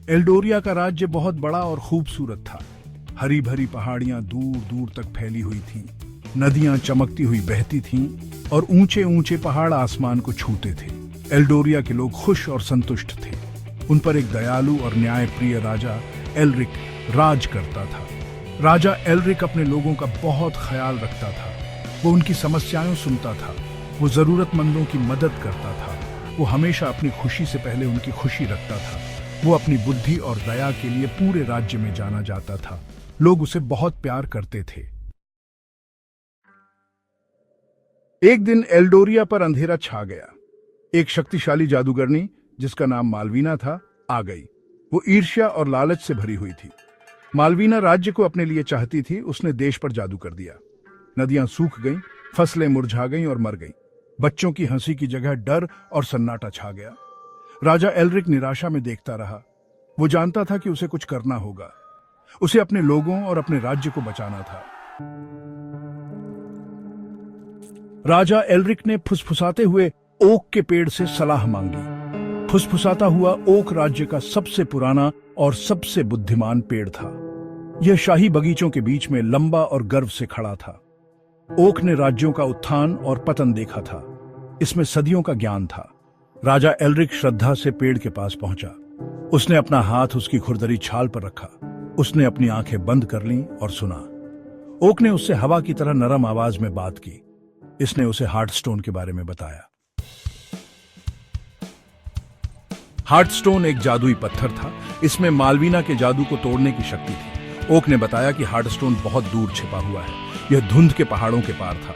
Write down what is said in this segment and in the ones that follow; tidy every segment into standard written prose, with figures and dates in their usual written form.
Eldoria का राज्य बहुत बड़ा और खूबसूरत था। हरी भरी पहाड़ियां दूर दूर तक फैली हुई थीं, नदियां चमकती हुई बहती थीं और ऊंचे ऊंचे पहाड़ आसमान को छूते थे। एल्डोरिया के लोग खुश और संतुष्ट थे। उन पर एक दयालु और न्यायप्रिय राजा एल्रिक राज करता था। राजा एल्रिक अपने लोगों का बहुत ख्याल रखता था। वो उनकी समस्याएं सुनता था, वो जरूरतमंदों की मदद करता था, वो हमेशा अपनी खुशी से पहले उनकी खुशी रखता था। वो अपनी बुद्धि और दया के लिए पूरे राज्य में जाना जाता था। लोग उसे बहुत प्यार करते थे। एक दिन एल्डोरिया पर अंधेरा छा गया। एक शक्तिशाली जादूगरनी जिसका नाम मालवीना था आ गई। वो ईर्ष्या और लालच से भरी हुई थी। मालवीना राज्य को अपने लिए चाहती थी। उसने देश पर जादू कर दिया। नदियां सूख गईं, फसलें मुरझा गईं और मर गईं। बच्चों की हंसी की जगह डर और सन्नाटा छा गया। राजा एल्रिक निराशा में देखता रहा। वो जानता था कि उसे कुछ करना होगा। उसे अपने लोगों और अपने राज्य को बचाना था। राजा एल्रिक ने फुसफुसाते हुए ओक के पेड़ से सलाह मांगी। फुसफुसाता हुआ ओक राज्य का सबसे पुराना और सबसे बुद्धिमान पेड़ था। यह शाही बगीचों के बीच में लंबा और गर्व से खड़ा था। ओक ने राज्यों का उत्थान और पतन देखा था। इसमें सदियों का ज्ञान था। राजा एल्रिक श्रद्धा से पेड़ के पास पहुंचा। उसने अपना हाथ उसकी खुरदरी छाल पर रखा। उसने अपनी आंखें बंद कर लीं और सुना। ओक ने उससे हवा की तरह नरम आवाज में बात की। इसने उसे हार्टस्टोन के बारे में बताया। हार्टस्टोन एक जादुई पत्थर था। इसमें मालवीना के जादू को तोड़ने की शक्ति थी। ओक ने बताया कि हार्टस्टोन बहुत दूर छिपा हुआ है। यह धुंध के पहाड़ों के पार था।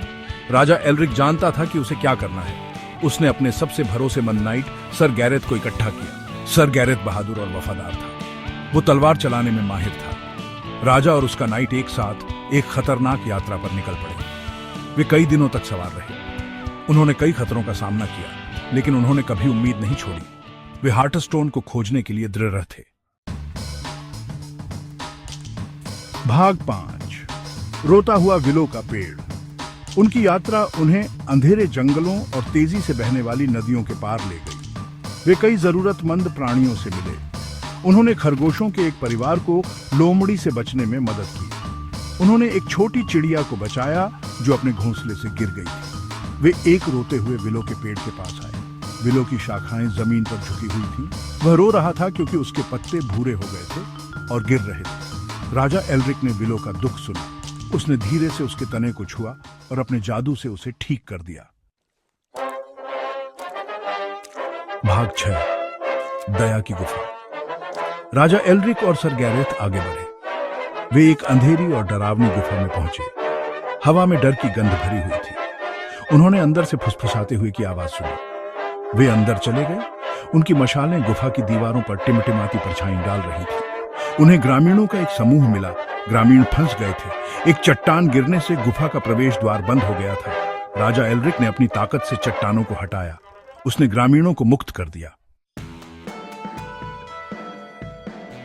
राजा एल्रिक जानता था कि उसे क्या करना है। उसने अपने सबसे भरोसेमंद नाइट सर गैरेथ को इकट्ठा किया। सर गैरेथ बहादुर और वफादार था। वो तलवार चलाने में माहिर था। राजा और उसका नाइट एक साथ एक खतरनाक यात्रा पर निकल पड़े। वे कई दिनों तक सवार रहे। उन्होंने कई खतरों का सामना किया, लेकिन उन्होंने कभी उम्मीद नहीं छोड़ी। वे हार्टस्टोन को खोजने के लिए दृढ़ थे। भाग 5। रोता हुआ विलो का पेड़। उनकी यात्रा उन्हें अंधेरे जंगलों और तेजी से बहने वाली नदियों के पार ले गई। वे कई जरूरतमंद प्राणियों से मिले। उन्होंने खरगोशों के एक परिवार को लोमड़ी से बचने में मदद की। उन्होंने एक छोटी चिड़िया को बचाया जो अपने घोंसले से गिर गई थी। वे एक रोते हुए विलो के पेड़ के पास आए। विलो की शाखाएं जमीन पर झुकी हुई थीं। वह रो रहा था क्योंकि उसके पत्ते भूरे हो गए थे और गिर रहे थे। राजा एल्रिक ने विलो का दुख सुना। उसने धीरे से उसके तने को छुआ और अपने जादू से उसे ठीक कर दिया। भाग 6। दया की गुफा। राजा एल्रिक और सर गैरेथ आगे बढ़े। वे एक अंधेरी और डरावनी गुफा में पहुंचे। हवा में डर की गंध भरी हुई थी। उन्होंने अंदर से फुसफुसाते हुए की आवाज सुनी। वे अंदर चले गए। उनकी मशालें गुफा की दीवारों पर टिमटिमाती परछाई डाल रही थी। उन्हें ग्रामीणों का एक समूह मिला। ग्रामीण फंस गए थे। एक चट्टान गिरने से गुफा का प्रवेश द्वार बंद हो गया था। राजा एल्रिक ने अपनी ताकत से चट्टानों को हटाया। उसने ग्रामीणों को मुक्त कर दिया।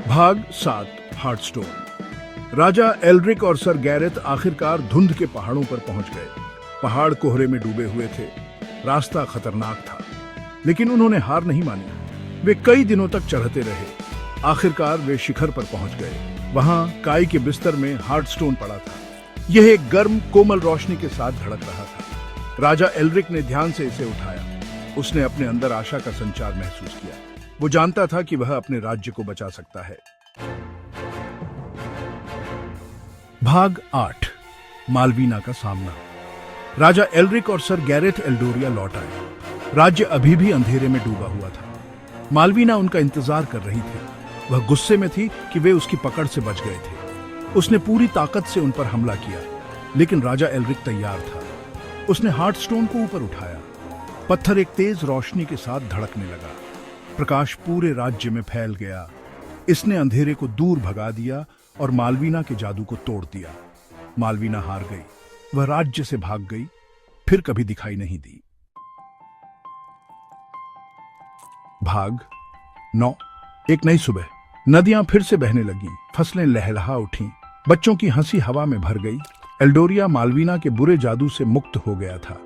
भाग 7। हार्टस्टोन। राजा एल्रिक और सर गैरेथ आखिरकार धुंध के पहाड़ों पर पहुंच गए। पहाड़ कोहरे में डूबे हुए थे। रास्ता खतरनाक था, लेकिन उन्होंने हार नहीं मानी। वे कई दिनों तक चढ़ते रहे। आखिरकार वे शिखर पर पहुंच गए। वहां काई के बिस्तर में हार्टस्टोन पड़ा था। यह एक गर्म कोमल रोशनी के साथ धड़क रहा था। राजा एल्रिक ने ध्यान से इसे उठाया। उसने अपने अंदर आशा का संचार महसूस किया। वो जानता था कि वह अपने राज्य को बचा सकता है। भाग 8। मालवीना का सामना। राजा एल्रिक और सर गैरेथ एल्डोरिया लौट आए। राज्य अभी भी अंधेरे में डूबा हुआ था। मालवीना उनका इंतजार कर रही थी। वह गुस्से में थी कि वे उसकी पकड़ से बच गए थे। उसने पूरी ताकत से उन पर हमला किया, लेकिन राजा एल्रिक तैयार था। उसने हार्टस्टोन को ऊपर उठाया। पत्थर एक तेज रोशनी के साथ धड़कने लगा। प्रकाश पूरे राज्य में फैल गया। इसने अंधेरे को दूर भगा दिया और मालवीना के जादू को तोड़ दिया। मालवीना हार गई। वह राज्य से भाग गई, फिर कभी दिखाई नहीं दी। भाग 9। एक नई सुबह। नदियां फिर से बहने लगीं। फसलें लहलहा उठीं। बच्चों की हंसी हवा में भर गई। एल्डोरिया मालवीना के बुरे जादू से मुक्त हो गया था।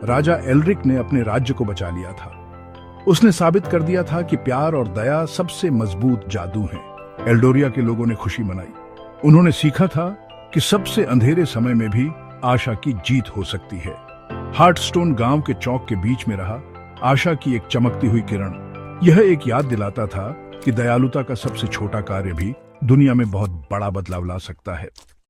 राजा एल्रिक ने अपने राज्य को बचा लिया था। उसने साबित कर दिया था कि प्यार और दया सबसे मजबूत जादू है। एल्डोरिया के लोगों ने खुशी मनाई। उन्होंने सीखा था कि सबसे अंधेरे समय में भी आशा की जीत हो सकती है। हार्टस्टोन गांव के चौक के बीच में रहा आशा की एक चमकती हुई किरण। यह एक याद दिलाता था कि दयालुता का सबसे छोटा कार्य भी दुनिया में बहुत बड़ा बदलाव ला सकता है।